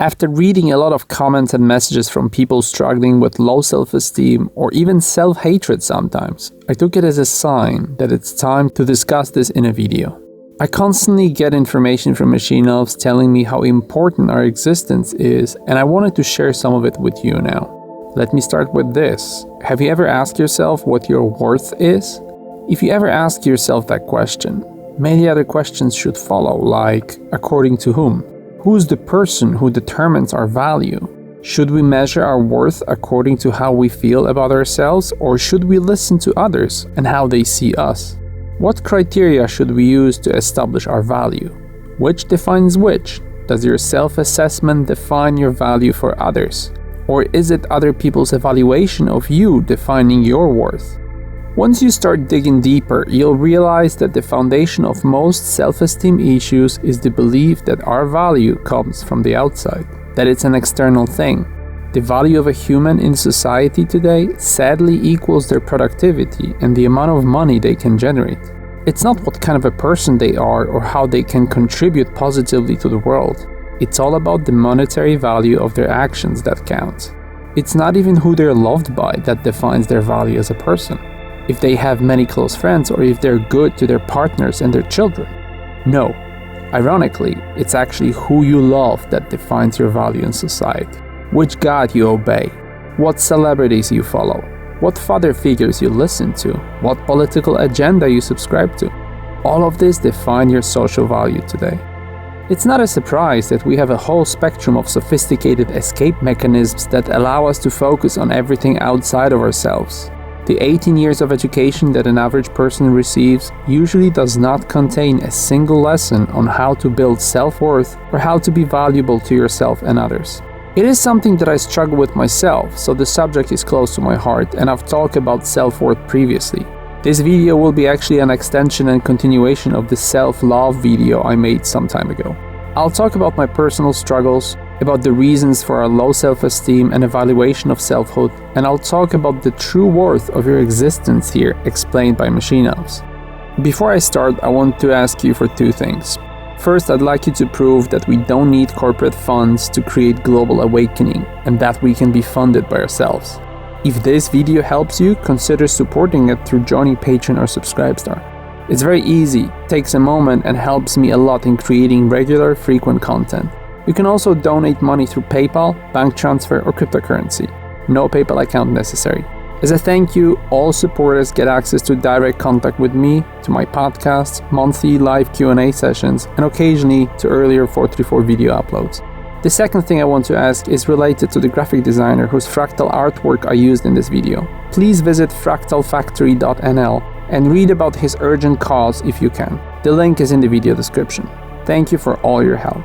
After reading a lot of comments and messages from people struggling with low self-esteem or even self-hatred sometimes, I took it as a sign that it's time to discuss this in a video. I constantly get information from machine elves telling me how important our existence is, and I wanted to share some of it with you now. Let me start with this. Have you ever asked yourself what your worth is? If you ever ask yourself that question, many other questions should follow, like, according to whom? Who's the person who determines our value? Should we measure our worth according to how we feel about ourselves, or should we listen to others and how they see us? What criteria should we use to establish our value? Which defines which? Does your self-assessment define your value for others? Or is it other people's evaluation of you defining your worth? Once you start digging deeper, you'll realize that the foundation of most self-esteem issues is the belief that our value comes from the outside, that it's an external thing. The value of a human in society today sadly equals their productivity and the amount of money they can generate. It's not what kind of a person they are or how they can contribute positively to the world. It's all about the monetary value of their actions that counts. It's not even who they're loved by that defines their value as a person. If they have many close friends or if they're good to their partners and their children. No. Ironically, it's actually who you love that defines your value in society. Which God you obey, what celebrities you follow, what father figures you listen to, what political agenda you subscribe to. All of this define your social value today. It's not a surprise that we have a whole spectrum of sophisticated escape mechanisms that allow us to focus on everything outside of ourselves. The 18 years of education that an average person receives usually does not contain a single lesson on how to build self-worth or how to be valuable to yourself and others. It is something that I struggle with myself, so the subject is close to my heart, and I've talked about self-worth previously. This video will be actually an extension and continuation of the self-love video I made some time ago. I'll talk about my personal struggles, about the reasons for our low self-esteem and evaluation of selfhood, and I'll talk about the true worth of your existence here, explained by machine elves. Before I start, I want to ask you for two things. First, I'd like you to prove that we don't need corporate funds to create global awakening, and that we can be funded by ourselves. If this video helps you, consider supporting it through joining Patreon or Subscribestar. It's very easy, takes a moment, and helps me a lot in creating regular, frequent content. You can also donate money through PayPal, bank transfer, or cryptocurrency. No PayPal account necessary. As a thank you, all supporters get access to direct contact with me, to my podcasts, monthly live Q&A sessions, and occasionally to earlier 434 video uploads. The second thing I want to ask is related to the graphic designer whose fractal artwork I used in this video. Please visit fractalfactory.nl and read about his urgent cause if you can. The link is in the video description. Thank you for all your help.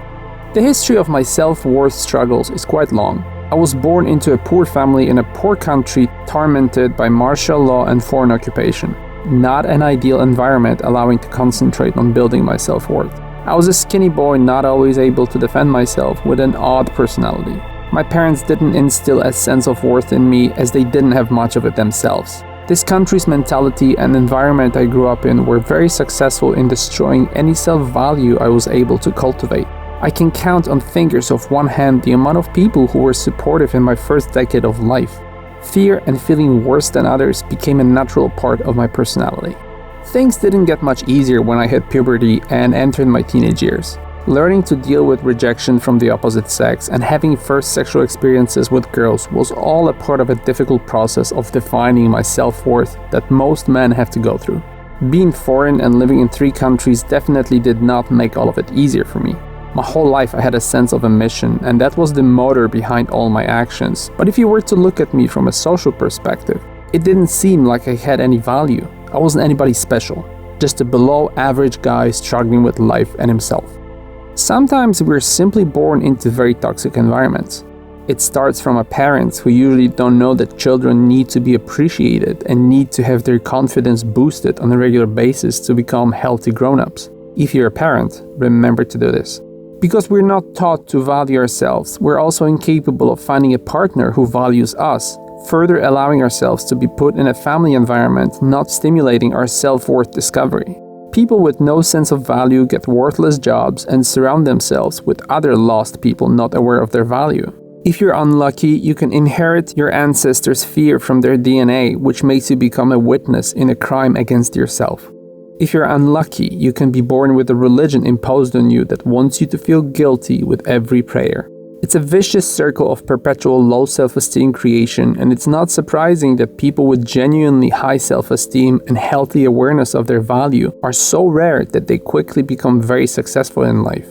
The history of my self-worth struggles is quite long. I was born into a poor family in a poor country tormented by martial law and foreign occupation. Not an ideal environment allowing to concentrate on building my self-worth. I was a skinny boy not always able to defend myself with an odd personality. My parents didn't instill a sense of worth in me as they didn't have much of it themselves. This country's mentality and environment I grew up in were very successful in destroying any self-value I was able to cultivate. I can count on fingers of one hand the amount of people who were supportive in my first decade of life. Fear and feeling worse than others became a natural part of my personality. Things didn't get much easier when I hit puberty and entered my teenage years. Learning to deal with rejection from the opposite sex and having first sexual experiences with girls was all a part of a difficult process of defining my self-worth that most men have to go through. Being foreign and living in 3 countries definitely did not make all of it easier for me. My whole life I had a sense of a mission, and that was the motor behind all my actions. But if you were to look at me from a social perspective, it didn't seem like I had any value. I wasn't anybody special, just a below average guy struggling with life and himself. Sometimes we're simply born into very toxic environments. It starts from our parents who usually don't know that children need to be appreciated and need to have their confidence boosted on a regular basis to become healthy grown-ups. If you're a parent, remember to do this. Because we're not taught to value ourselves, we're also incapable of finding a partner who values us, further allowing ourselves to be put in a family environment not stimulating our self-worth discovery. People with no sense of value get worthless jobs and surround themselves with other lost people not aware of their value. If you're unlucky, you can inherit your ancestors' fear from their DNA, which makes you become a witness in a crime against yourself. If you're unlucky, you can be born with a religion imposed on you that wants you to feel guilty with every prayer. It's a vicious circle of perpetual low self-esteem creation, and it's not surprising that people with genuinely high self-esteem and healthy awareness of their value are so rare that they quickly become very successful in life.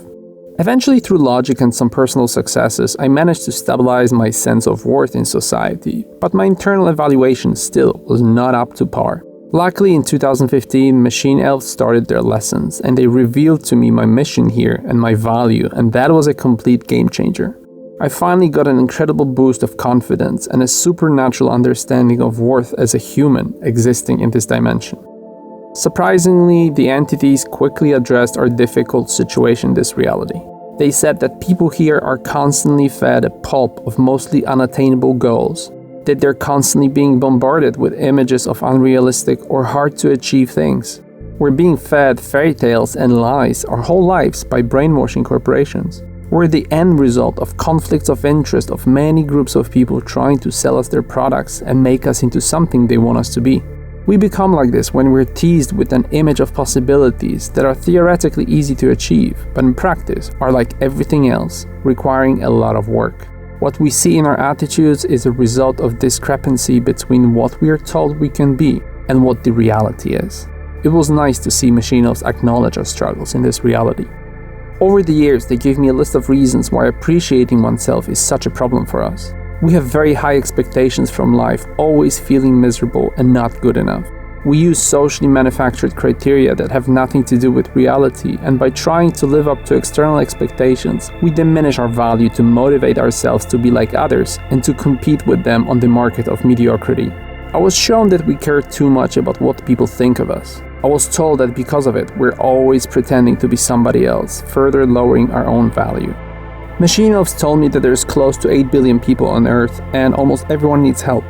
Eventually, through logic and some personal successes, I managed to stabilize my sense of worth in society, but my internal evaluation still was not up to par. Luckily, in 2015, machine elves started their lessons, and they revealed to me my mission here and my value, and that was a complete game changer. I finally got an incredible boost of confidence and a supernatural understanding of worth as a human existing in this dimension. Surprisingly, the entities quickly addressed our difficult situation in this reality. They said that people here are constantly fed a pulp of mostly unattainable goals, that they're constantly being bombarded with images of unrealistic or hard-to-achieve things. We're being fed fairy tales and lies our whole lives by brainwashing corporations. We're the end result of conflicts of interest of many groups of people trying to sell us their products and make us into something they want us to be. We become like this when we're teased with an image of possibilities that are theoretically easy to achieve, but in practice are like everything else, requiring a lot of work. What we see in our attitudes is a result of discrepancy between what we are told we can be and what the reality is. It was nice to see machine elves acknowledge our struggles in this reality. Over the years, they gave me a list of reasons why appreciating oneself is such a problem for us. We have very high expectations from life, always feeling miserable and not good enough. We use socially manufactured criteria that have nothing to do with reality, and by trying to live up to external expectations, we diminish our value to motivate ourselves to be like others and to compete with them on the market of mediocrity. I was shown that we care too much about what people think of us. I was told that because of it, we're always pretending to be somebody else, further lowering our own value. Machine elves told me that there's close to 8 billion people on Earth, and almost everyone needs help.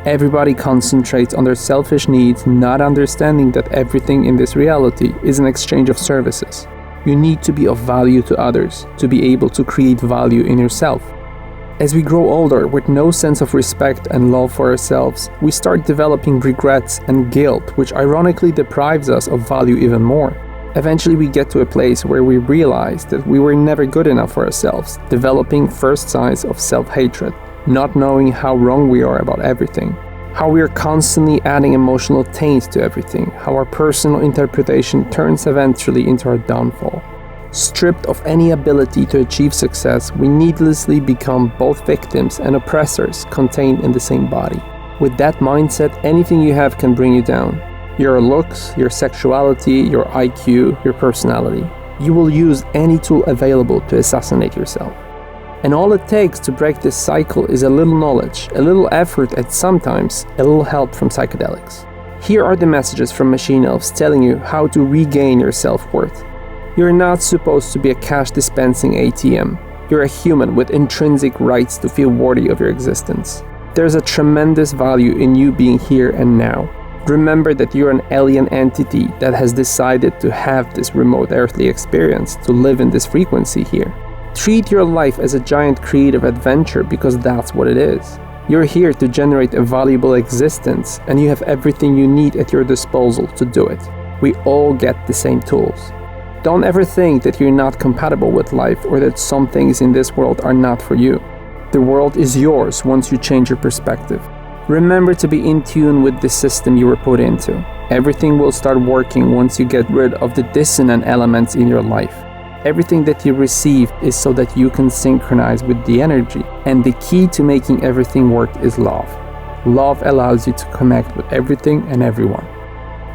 Everybody concentrates on their selfish needs, not understanding that everything in this reality is an exchange of services. You need to be of value to others to be able to create value in yourself. As we grow older with no sense of respect and love for ourselves, we start developing regrets and guilt, which ironically deprives us of value even more. Eventually we get to a place where we realize that we were never good enough for ourselves, developing first signs of self-hatred, not knowing how wrong we are about everything, how we are constantly adding emotional taint to everything, how our personal interpretation turns eventually into our downfall. Stripped of any ability to achieve success, we needlessly become both victims and oppressors contained in the same body. With that mindset, anything you have can bring you down. Your looks, your sexuality, your IQ, your personality. You will use any tool available to assassinate yourself. And all it takes to break this cycle is a little knowledge, a little effort, and sometimes a little help from psychedelics. Here are the messages from machine elves telling you how to regain your self-worth. You're not supposed to be a cash dispensing ATM. You're a human with intrinsic rights to feel worthy of your existence. There's a tremendous value in you being here and now. Remember that you're an alien entity that has decided to have this remote earthly experience, to live in this frequency here. Treat your life as a giant creative adventure because that's what it is. You're here to generate a valuable existence, and you have everything you need at your disposal to do it. We all get the same tools. Don't ever think that you're not compatible with life or that some things in this world are not for you. The world is yours once you change your perspective. Remember to be in tune with the system you were put into. Everything will start working once you get rid of the dissonant elements in your life. Everything that you receive is so that you can synchronize with the energy. And the key to making everything work is love. Love allows you to connect with everything and everyone.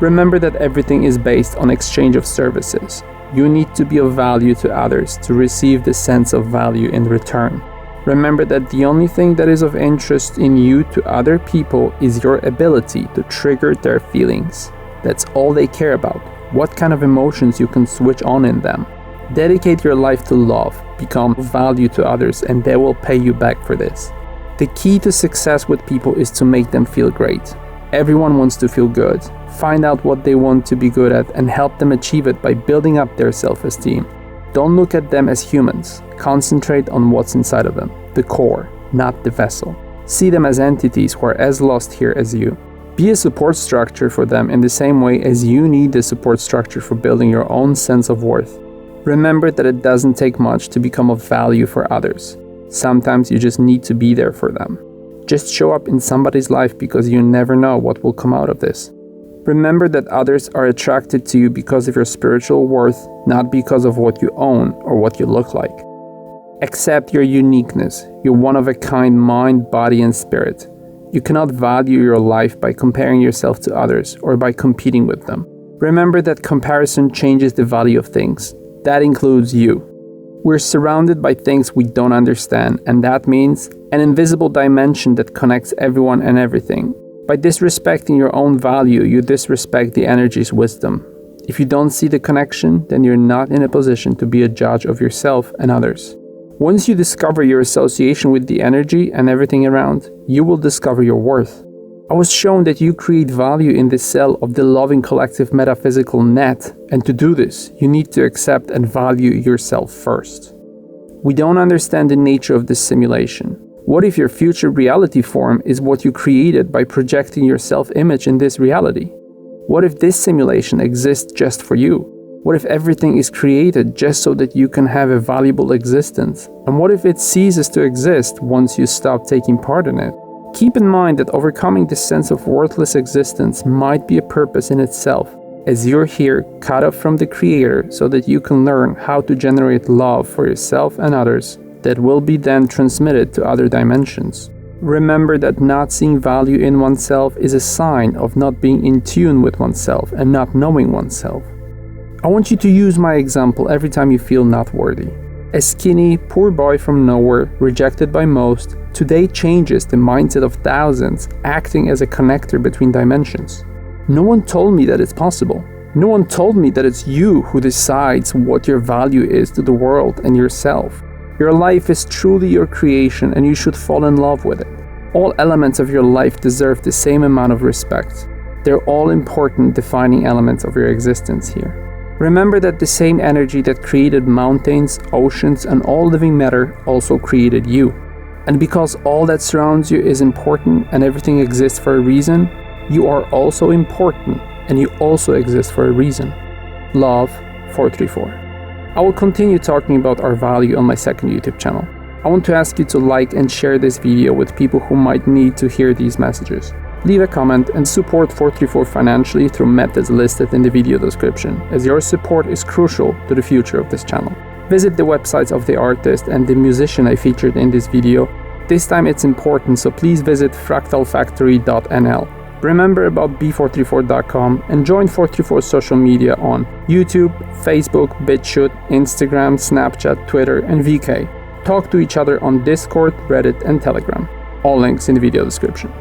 Remember that everything is based on exchange of services. You need to be of value to others to receive the sense of value in return. Remember that the only thing that is of interest in you to other people is your ability to trigger their feelings. That's all they care about, what kind of emotions you can switch on in them. Dedicate your life to love, become of value to others, and they will pay you back for this. The key to success with people is to make them feel great. Everyone wants to feel good. Find out what they want to be good at and help them achieve it by building up their self-esteem. Don't look at them as humans. Concentrate on what's inside of them, the core, not the vessel. See them as entities who are as lost here as you. Be a support structure for them in the same way as you need the support structure for building your own sense of worth. Remember that it doesn't take much to become of value for others. Sometimes you just need to be there for them. Just show up in somebody's life because you never know what will come out of this. Remember that others are attracted to you because of your spiritual worth, not because of what you own or what you look like. Accept your uniqueness, your one-of-a-kind mind, body, and spirit. You cannot value your life by comparing yourself to others or by competing with them. Remember that comparison changes the value of things. That includes you. We're surrounded by things we don't understand, and that means an invisible dimension that connects everyone and everything. By disrespecting your own value, you disrespect the energy's wisdom. If you don't see the connection, then you're not in a position to be a judge of yourself and others. Once you discover your association with the energy and everything around, you will discover your worth. I was shown that you create value in the cell of the loving collective metaphysical net, and to do this, you need to accept and value yourself first. We don't understand the nature of this simulation. What if your future reality form is what you created by projecting your self-image in this reality? What if this simulation exists just for you? What if everything is created just so that you can have a valuable existence? And what if it ceases to exist once you stop taking part in it? Keep in mind that overcoming this sense of worthless existence might be a purpose in itself, as you're here cut off from the Creator so that you can learn how to generate love for yourself and others that will be then transmitted to other dimensions. Remember that not seeing value in oneself is a sign of not being in tune with oneself and not knowing oneself. I want you to use my example every time you feel not worthy. A skinny, poor boy from nowhere, rejected by most, today changes the mindset of thousands, acting as a connector between dimensions. No one told me that it's possible. No one told me that it's you who decides what your value is to the world and yourself. Your life is truly your creation and you should fall in love with it. All elements of your life deserve the same amount of respect. They're all important defining elements of your existence here. Remember that the same energy that created mountains, oceans, and all living matter also created you. And because all that surrounds you is important and everything exists for a reason, you are also important and you also exist for a reason. Love, 434. I will continue talking about our value on my second YouTube channel. I want to ask you to like and share this video with people who might need to hear these messages. Leave a comment and support 434 financially through methods listed in the video description, as your support is crucial to the future of this channel. Visit the websites of the artist and the musician I featured in this video. This time it's important, so please visit fractalfactory.nl. Remember about b434.com and join 434's social media on YouTube, Facebook, BitChute, Instagram, Snapchat, Twitter, and VK. Talk to each other on Discord, Reddit, and Telegram. All links in the video description.